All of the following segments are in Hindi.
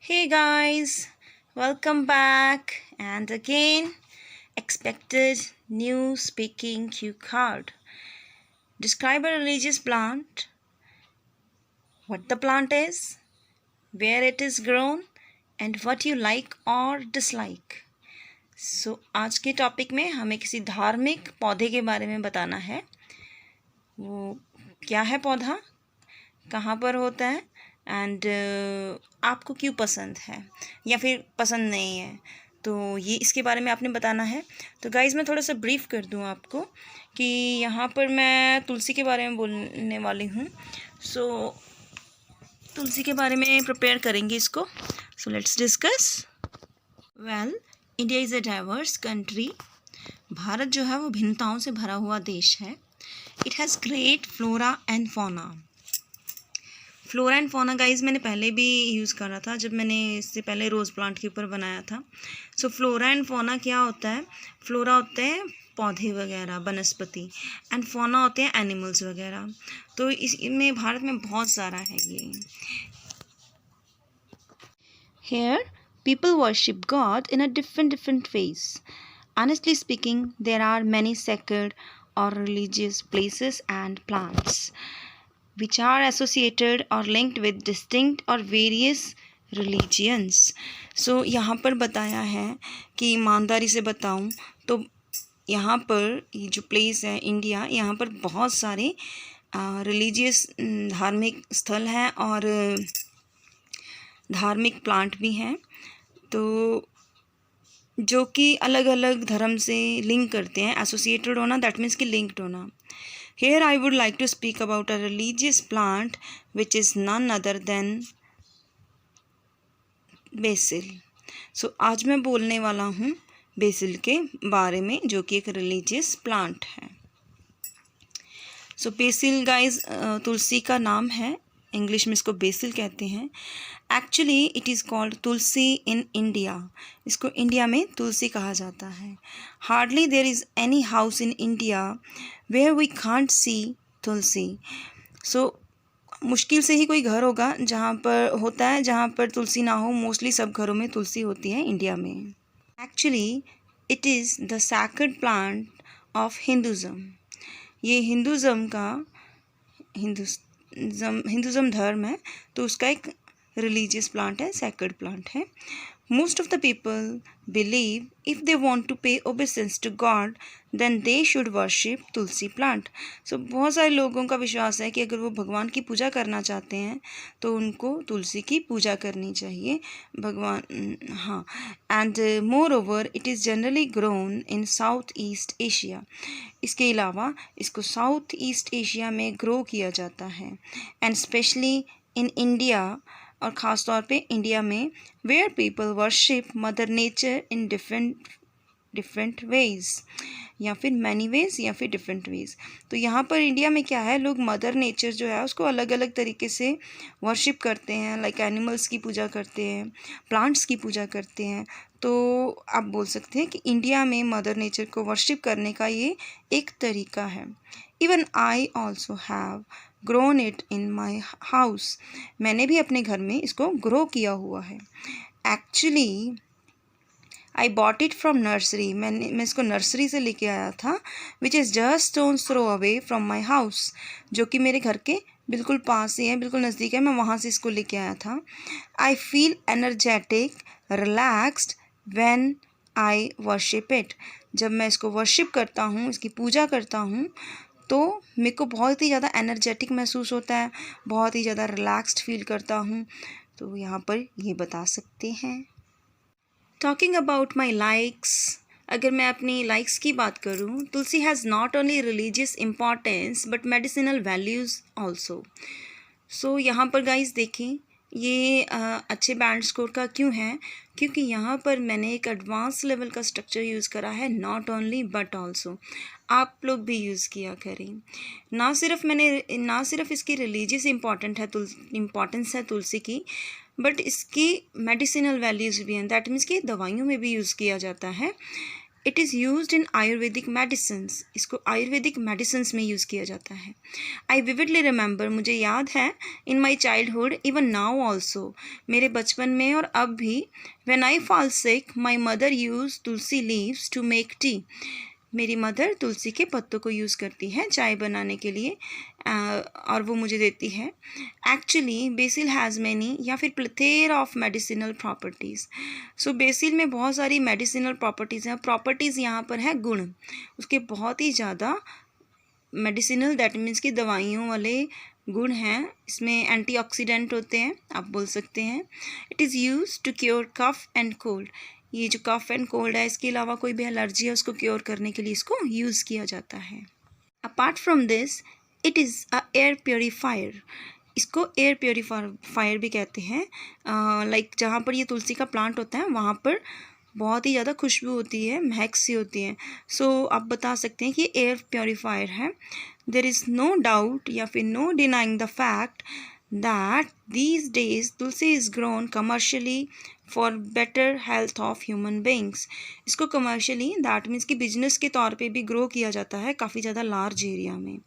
Hey guys, welcome back and again expected new speaking cue card. Describe a religious plant, what the plant is, where it is grown and what you like or dislike. आज के टॉपिक में हमें किसी धार्मिक पौधे के बारे में बताना है। वो क्या है पौधा, कहाँ पर होता है एंड आपको क्यों पसंद है या फिर पसंद नहीं है, तो ये इसके बारे में आपने बताना है। तो गाइज़ मैं थोड़ा सा ब्रीफ कर दूँ आपको कि यहाँ पर मैं तुलसी के बारे में बोलने वाली हूँ। तुलसी के बारे में प्रिपेयर करेंगे इसको। So let's discuss. Well, India is a diverse country. Bharat जो है वो भिन्नताओं से भरा हुआ देश है। It has great flora and fauna. Flora and fauna guys मैंने पहले भी यूज़ करा था जब मैंने इससे पहले रोज़ प्लांट के ऊपर बनाया था। फ्लोरा एंड फौना क्या होता है? फ्लोरा होते हैं पौधे वगैरह, वनस्पति, एंड फौना होते हैं एनिमल्स वगैरह। तो इसमें भारत में बहुत सारा है ये। Here people worship God in a different ways. Honestly speaking, there are many sacred or religious places and plants which are associated or linked with distinct or various religions. यहाँ पर बताया है कि ईमानदारी से बताऊँ तो यहाँ पर ये जो प्लेस है इंडिया, यहाँ पर बहुत सारे रिलीजियस धार्मिक स्थल हैं और धार्मिक प्लांट भी हैं, तो जो कि अलग अलग धर्म से लिंक करते हैं। एसोसिएटेड होना दैट मीन्स कि लिंक्ड होना। Here I would like to speak about a religious plant which is none other than basil. आज मैं बोलने वाला हूँ बेसिल के बारे में, जो कि एक रिलीजियस प्लांट है। बेसिल गाइज तुलसी का नाम है, इंग्लिश में इसको बेसिल कहते हैं। Actually it is called tulsi in India. इसको इंडिया में तुलसी कहा जाता है। Hardly there is any house in India where we can't see tulsi. मुश्किल से ही कोई घर होगा जहाँ पर तुलसी ना हो। मोस्टली सब घरों में तुलसी होती है इंडिया में। Actually it is the sacred plant of Hinduism. ये हिंदुज़म धर्म है, तो उसका एक रिलीजियस प्लांट है, सैक्रेड प्लांट है। Most of the people believe if they want to pay obeisance to God then they should worship tulsi plant. बहुत सारे लोगों का विश्वास है कि अगर वो भगवान की पूजा करना चाहते हैं तो उनको तुलसी की पूजा करनी चाहिए। हाँ, and more over it is generally grown in south east Asia. इसके अलावा इसको साउथ ईस्ट एशिया में ग्रो किया जाता है, एंड स्पेशली इन इंडिया, और ख़ास तौर पे इंडिया में, where people worship mother nature in different ways, या फिर मैनी वेज़, या फिर डिफरेंट वेज़। तो यहाँ पर इंडिया में क्या है, लोग मदर नेचर जो है उसको अलग अलग तरीके से वर्शिप करते हैं। लाइक एनिमल्स की पूजा करते हैं, प्लांट्स की पूजा करते हैं। तो आप बोल सकते हैं कि इंडिया में मदर नेचर को वर्शिप करने का ये एक तरीका है। Even I also have grown it in my house. मैंने भी अपने घर में इसको ग्रो किया हुआ है। Actually I bought it from nursery. मैं इसको नर्सरी से लेके आया था, which is just stones throw away from my house, जो कि मेरे घर के बिल्कुल पास ही है, बिल्कुल नज़दीक है। मैं वहाँ से इसको लेके आया था। I feel energetic relaxed when I worship it. जब मैं इसको वर्शिप करता हूँ, इसकी पूजा करता हूँ, तो मेरे को बहुत ही ज़्यादा एनर्जेटिक महसूस होता है, बहुत ही ज़्यादा रिलैक्स्ड फील करता हूँ। तो यहाँ पर ये बता सकते हैं। टॉकिंग अबाउट माई लाइक्स, अगर मैं अपनी लाइक्स की बात करूँ, tulsi has not only religious importance but medicinal values also. यहाँ पर गाइस देखें, ये अच्छे बैंड स्कोर का क्यों है? क्योंकि यहाँ पर मैंने एक एडवांस लेवल का स्ट्रक्चर यूज़ करा है, नॉट ओनली बट ऑल्सो। आप लोग भी यूज़ किया करें। ना सिर्फ इसकी रिलीजियस इम्पॉर्टेंस है तुलसी की, बट इसकी मेडिसिनल वैल्यूज़ भी हैं। दैट मीन्स कि दवाइयों में भी यूज़ किया जाता है। It is used in Ayurvedic medicines, इसको आयुर्वेदिक मेडिसिन्स में यूज़ किया जाता है। आई विविडली रिमेंबर, मुझे याद है, in my childhood even now also, मेरे बचपन में और अब भी, when I fall sick my mother use tulsi leaves to make tea, मेरी मदर तुलसी के पत्तों को यूज़ करती है चाय बनाने के लिए और वो मुझे देती है। एक्चुअली बेसिल हैज़ मैनी या फिर plethora of medicinal properties. So basil में बहुत सारी मेडिसिनल प्रॉपर्टीज़ हैं। प्रॉपर्टीज़ यहाँ पर है गुण, उसके बहुत ही ज़्यादा मेडिसिनल, दैट मीन्स कि दवाइयों वाले गुण हैं। इसमें एंटीऑक्सीडेंट होते हैं, आप बोल सकते हैं। It is use to cure cough and cold, ये जो कफ एंड कोल्ड है, इसके अलावा कोई भी एलर्जी है उसको क्योर करने के लिए इसको यूज़ किया जाता है। Apart from this it is a air purifier, इसको एयर प्योरीफायर भी कहते हैं। लाइक जहाँ पर ये तुलसी का प्लांट होता है वहाँ पर बहुत ही ज़्यादा खुशबू होती है, महक सी होती है। सो आप बता सकते हैं कि एयर प्योरीफायर है। देयर इज़ नो डाउट या फिर no denying the fact that these days tulsi is grown commercially for better health of human beings, इसको कमर्शियली दैट मीन्स कि बिजनेस के तौर पे भी ग्रो किया जाता है काफ़ी ज़्यादा लार्ज एरिया में,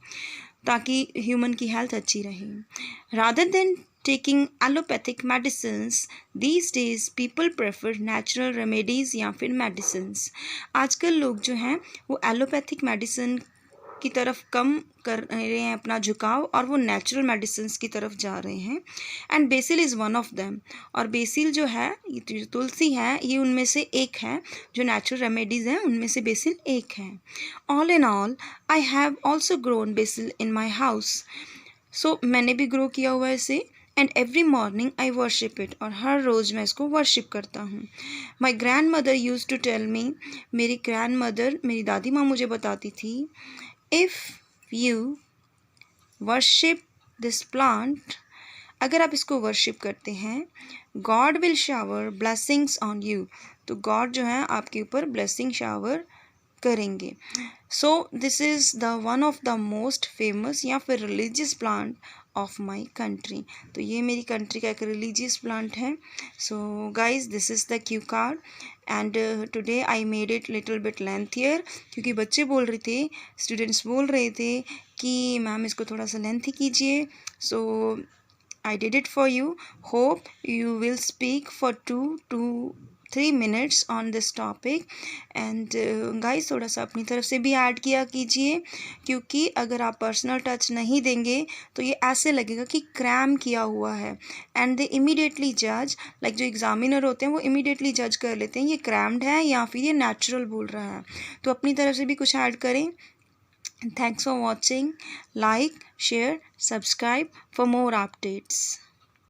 ताकि ह्यूमन की हेल्थ अच्छी रहे। Rather than taking allopathic medicines these days people prefer natural remedies या फिर मेडिसिन्स। आजकल लोग जो हैं वो एलोपैथिक मेडिसिन की तरफ कम कर रहे हैं अपना झुकाव, और वो नेचुरल मेडिसिन्स की तरफ जा रहे हैं। And BECIL is one of them, और बेसिल जो है, ये जो तुलसी है, ये उनमें से एक है। जो नेचुरल रेमेडीज़ हैं उनमें से बेसिल एक है। All in all I have also grown basil in my house, so मैंने भी ग्रो किया हुआ है इसे। And every morning I worship it, और हर रोज़ मैं इसको वर्शिप करता हूँ। My grandmother use to tell me, मेरी ग्रैंड मदर, मेरी दादी माँ मुझे बताती थी, if you worship this plant, अगर आप इसको वर्शिप करते हैं, God will shower blessings on you, तो गॉड जो है आपके ऊपर ब्लेसिंग शावर करेंगे। So this is the one of the most famous या फिर religious plant of my country, तो ये मेरी कंट्री का एक रिलीजियस प्लांट है। So guys, this is the Q card and today I made it little bit lengthier, क्योंकि बच्चे बोल रहे थे, स्टूडेंट्स बोल रहे थे कि मैम इसको थोड़ा सा लेंथी कीजिए। सो I did it for you. Hope you will speak for 2 to 3 minutes on this topic. And guys, थोड़ा सा अपनी तरफ से भी ऐड किया कीजिए, क्योंकि अगर आप पर्सनल टच नहीं देंगे तो ये ऐसे लगेगा कि क्रैम किया हुआ है। एंड दे इमीडिएटली जज, लाइक जो एग्जामिनर होते हैं वो इमीडिएटली जज कर लेते हैं ये क्रैम्ड है या फिर ये नेचुरल बोल रहा है। तो अपनी तरफ से भी कुछ ऐड करें। Thanks for watching. Like, share, subscribe for more updates.